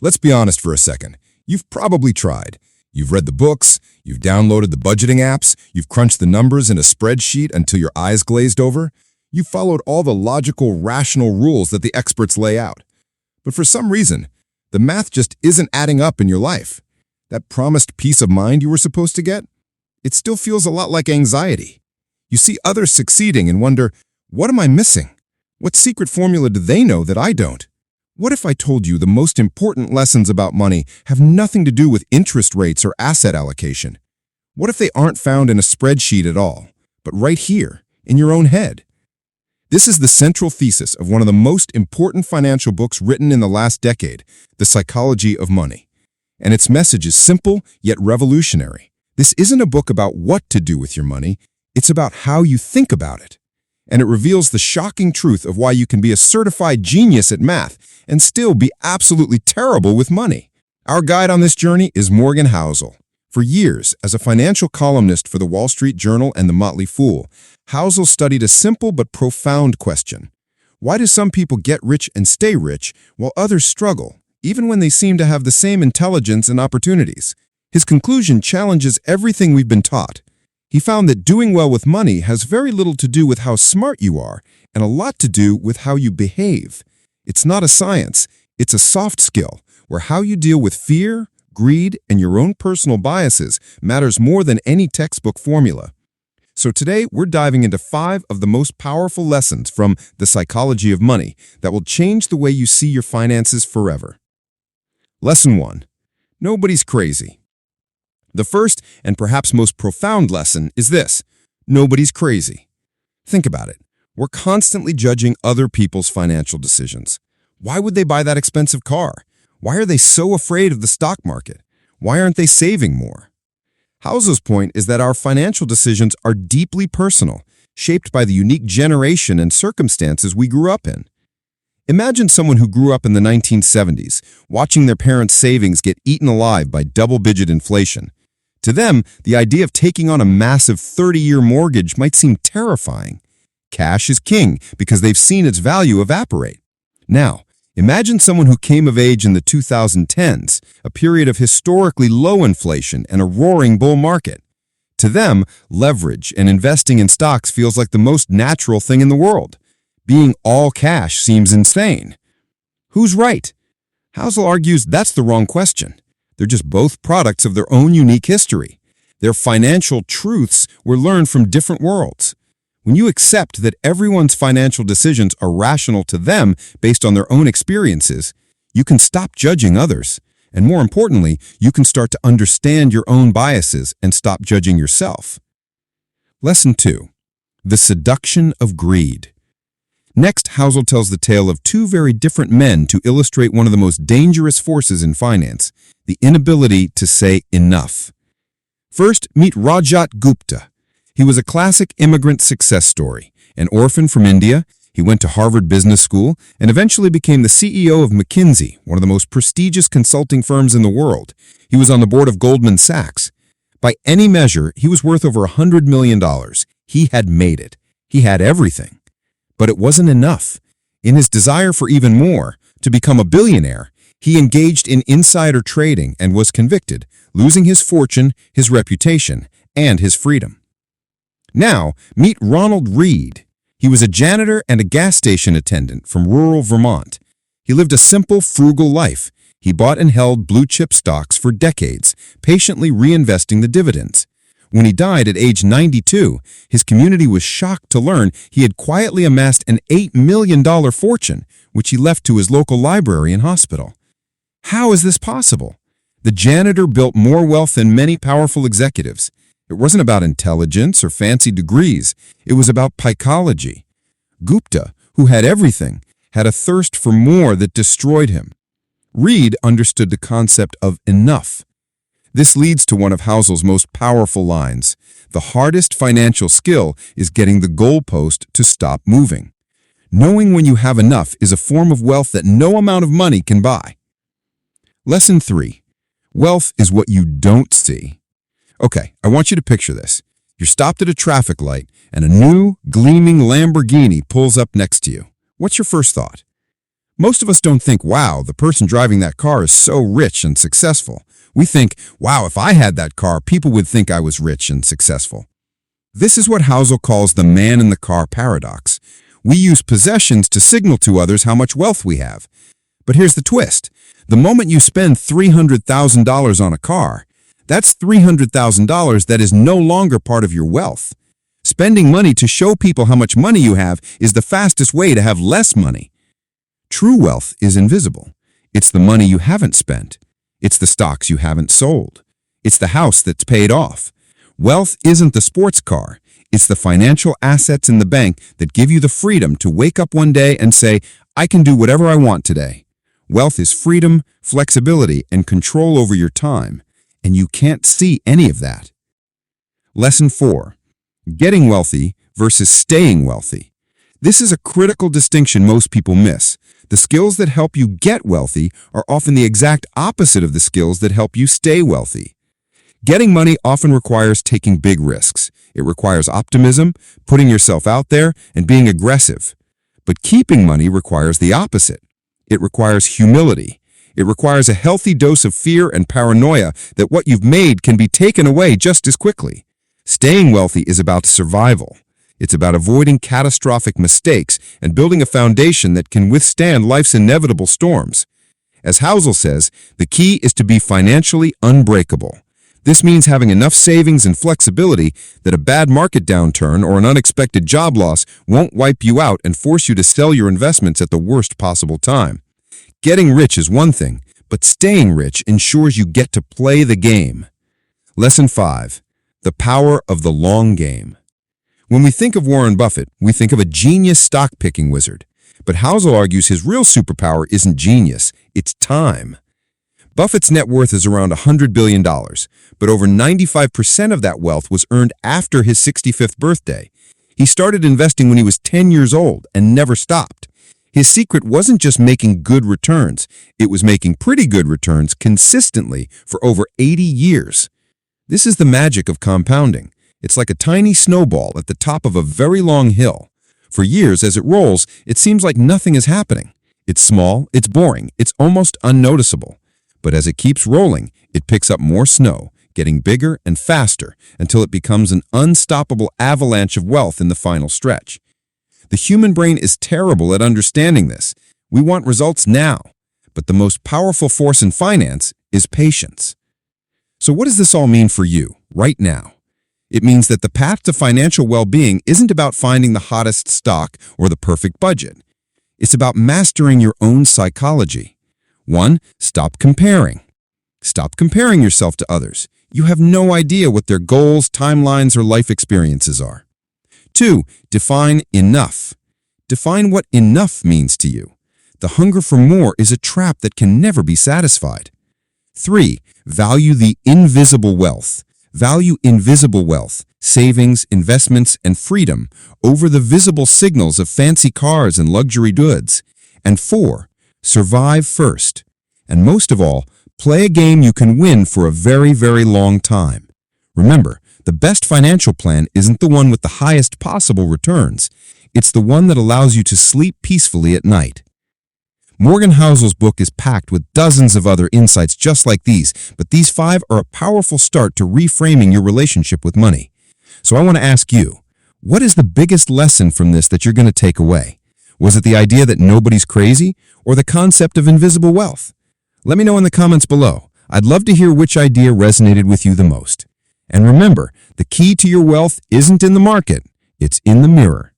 Let's be honest for a second. You've probably tried. You've read the books, you've downloaded the budgeting apps, you've crunched the numbers in a spreadsheet until your eyes glazed over. You've followed all the logical, rational rules that the experts lay out. But for some reason, the math just isn't adding up in your life. That promised peace of mind you were supposed to get, it still feels a lot like anxiety. You see others succeeding and wonder, what am I missing? What secret formula do they know that I don't? What if I told you the most important lessons about money have nothing to do with interest rates or asset allocation? What if they aren't found in a spreadsheet at all, but right here, in your own head? This is the central thesis of one of the most important financial books written in the last decade, The Psychology of Money. And its message is simple yet revolutionary. This isn't a book about what to do with your money, it's about how you think about it. And it reveals the shocking truth of why you can be a certified genius at math and still be absolutely terrible with money. Our guide on this journey is Morgan Housel. For years, as a financial columnist for the Wall Street Journal and the Motley Fool, Housel studied a simple but profound question. Why do some people get rich and stay rich while others struggle, even when they seem to have the same intelligence and opportunities? His conclusion challenges everything we've been taught. He found that doing well with money has very little to do with how smart you are and a lot to do with how you behave. It's not a science, it's a soft skill where how you deal with fear, greed, and your own personal biases matters more than any textbook formula. So today, we're diving into 5 of the most powerful lessons from The Psychology of Money that will change the way you see your finances forever. Lesson 1. Nobody's crazy. The first and perhaps most profound lesson is this: nobody's crazy. Think about it. We're constantly judging other people's financial decisions. Why would they buy that expensive car? Why are they so afraid of the stock market? Why aren't they saving more? Housel's point is that our financial decisions are deeply personal, shaped by the unique generation and circumstances we grew up in. Imagine someone who grew up in the 1970s, watching their parents' savings get eaten alive by double-digit inflation. To them, the idea of taking on a massive 30-year mortgage might seem terrifying. Cash is king because they've seen its value evaporate. Now, imagine someone who came of age in the 2010s, a period of historically low inflation and a roaring bull market. To them, leverage and investing in stocks feels like the most natural thing in the world. Being all cash seems insane. Who's right? Housel argues that's the wrong question. They're just both products of their own unique history. Their financial truths were learned from different worlds. When you accept that everyone's financial decisions are rational to them based on their own experiences, you can stop judging others. And more importantly, you can start to understand your own biases and stop judging yourself. Lesson 2. The Seduction of Greed. Next, Housel tells the tale of 2 very different men to illustrate one of the most dangerous forces in finance, the inability to say enough. First, meet Rajat Gupta. He was a classic immigrant success story. An orphan from India, he went to Harvard Business School and eventually became the CEO of McKinsey, one of the most prestigious consulting firms in the world. He was on the board of Goldman Sachs. By any measure, he was worth over $100 million. He had made it. He had everything. But it wasn't enough. In his desire for even more, to become a billionaire, he engaged in insider trading and was convicted, losing his fortune, his reputation, and his freedom. Now, meet Ronald Read. He was a janitor and a gas station attendant from rural Vermont. He lived a simple, frugal life. He bought and held blue-chip stocks for decades, patiently reinvesting the dividends. When he died at age 92, his community was shocked to learn he had quietly amassed an $8 million fortune, which he left to his local library and hospital. How is this possible? The janitor built more wealth than many powerful executives. It wasn't about intelligence or fancy degrees. It was about psychology. Gupta, who had everything, had a thirst for more that destroyed him. Read understood the concept of enough. This leads to one of Housel's most powerful lines. The hardest financial skill is getting the goalpost to stop moving. Knowing when you have enough is a form of wealth that no amount of money can buy. Lesson 3. Wealth is what you don't see. Okay, I want you to picture this. You're stopped at a traffic light and a new, gleaming Lamborghini pulls up next to you. What's your first thought? Most of us don't think, wow, the person driving that car is so rich and successful. We think, wow, if I had that car, people would think I was rich and successful. This is what Housel calls the man in the car paradox. We use possessions to signal to others how much wealth we have. But here's the twist. The moment you spend $300,000 on a car, that's $300,000 that is no longer part of your wealth. Spending money to show people how much money you have is the fastest way to have less money. True wealth is invisible. It's the money you haven't spent. It's the stocks you haven't sold. It's the house that's paid off. Wealth isn't the sports car. It's the financial assets in the bank that give you the freedom to wake up one day and say, I can do whatever I want today. Wealth is freedom, flexibility, and control over your time, and you can't see any of that. Lesson 4. Getting wealthy versus staying wealthy. This is a critical distinction most people miss. The skills that help you get wealthy are often the exact opposite of the skills that help you stay wealthy. Getting money often requires taking big risks. It requires optimism, putting yourself out there, and being aggressive. But keeping money requires the opposite. It requires humility. It requires a healthy dose of fear and paranoia that what you've made can be taken away just as quickly. Staying wealthy is about survival. It's about avoiding catastrophic mistakes and building a foundation that can withstand life's inevitable storms. As Housel says, the key is to be financially unbreakable. This means having enough savings and flexibility that a bad market downturn or an unexpected job loss won't wipe you out and force you to sell your investments at the worst possible time. Getting rich is one thing, but staying rich ensures you get to play the game. Lesson 5. The power of the long game. When we think of Warren Buffett, we think of a genius stock-picking wizard. But Housel argues his real superpower isn't genius, it's time. Buffett's net worth is around $100 billion, but over 95% of that wealth was earned after his 65th birthday. He started investing when he was 10 years old and never stopped. His secret wasn't just making good returns, it was making pretty good returns consistently for over 80 years. This is the magic of compounding. It's like a tiny snowball at the top of a very long hill. For years, as it rolls, it seems like nothing is happening. It's small, it's boring, it's almost unnoticeable. But as it keeps rolling, it picks up more snow, getting bigger and faster until it becomes an unstoppable avalanche of wealth in the final stretch. The human brain is terrible at understanding this. We want results now, but the most powerful force in finance is patience. So what does this all mean for you, right now? It means that the path to financial well-being isn't about finding the hottest stock or the perfect budget. It's about mastering your own psychology. 1. Stop comparing. Stop comparing yourself to others. You have no idea what their goals, timelines, or life experiences are. 2. Define enough. Define what enough means to you. The hunger for more is a trap that can never be satisfied. 3. Value the invisible wealth. Value invisible wealth, savings, investments, and freedom over the visible signals of fancy cars and luxury goods. And 4. Survive first. And most of all, play a game you can win for a very, very long time. Remember, the best financial plan isn't the one with the highest possible returns. It's the one that allows you to sleep peacefully at night. Morgan Housel's book is packed with dozens of other insights just like these, but these 5 are a powerful start to reframing your relationship with money. So I want to ask you, what is the biggest lesson from this that you're going to take away? Was it the idea that nobody's crazy, or the concept of invisible wealth? Let me know in the comments below. I'd love to hear which idea resonated with you the most. And remember, the key to your wealth isn't in the market, it's in the mirror.